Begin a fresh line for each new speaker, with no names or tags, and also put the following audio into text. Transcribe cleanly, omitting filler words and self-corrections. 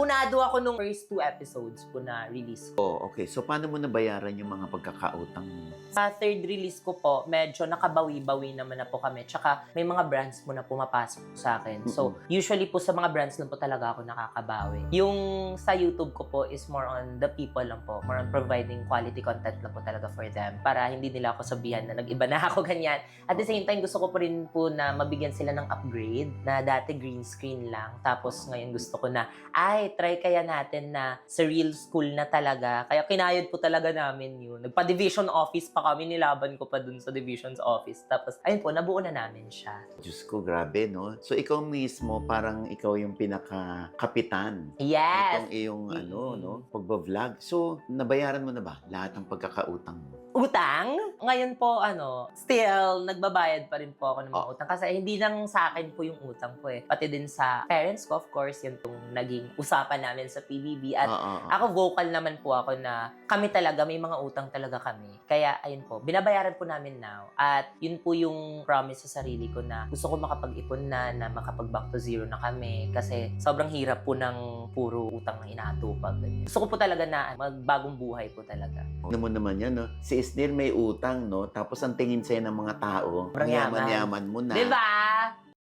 abonado ako nung first 2 episodes po na release ko.
Oh, okay. So, paano mo nabayaran yung mga pagkakautang mo?
Sa third release ko po, medyo nakabawi-bawi naman na po kami. Tsaka may mga brands mo na pumapasok sa akin. So, usually po sa mga brands lang po talaga ako nakakabawi. Yung sa YouTube ko po is more on the people lang po. More on providing quality content lang po talaga for them. Para hindi nila ako sabihan na nag-iba na ako ganyan. At the same time, gusto ko po rin po na mabigyan sila ng upgrade na dati green screen lang. Tapos ngayon gusto ko na, try kaya natin na sa real school na talaga. Kaya kinayod po talaga namin yun. Nagpa-division office pa kami, nilaban ko pa dun sa division's office. Tapos, ayun po, nabuo na namin siya.
Diyos ko, grabe, no? So, ikaw mismo, parang ikaw yung pinaka-kapitan.
Yes!
Itong iyong, pagbablog. So, nabayaran mo na ba lahat ng pagkakautang mo?
Utang? Ngayon po, still, nagbabayad pa rin po ako ng mga utang. Kasi hindi lang sa akin po yung utang po eh. Pati din sa parents ko, of course, yun itong naging usapan namin sa PBB. At ako, vocal naman po ako na kami talaga, may mga utang talaga kami. Kaya, ayun po, binabayaran po namin now. At yun po yung promise sa sarili ko na gusto ko makapag-ipon na makapag-back to zero na kami. Kasi sobrang hirap po ng puro utang na inaatupag. Gusto ko po talaga na magbagong buhay po talaga.
Ano mo naman yan, no? Si Isnir may utang, no? Tapos ang tingin sa'yo ng mga tao,
Sobrang yaman.
yaman-yaman mo na.
Diba?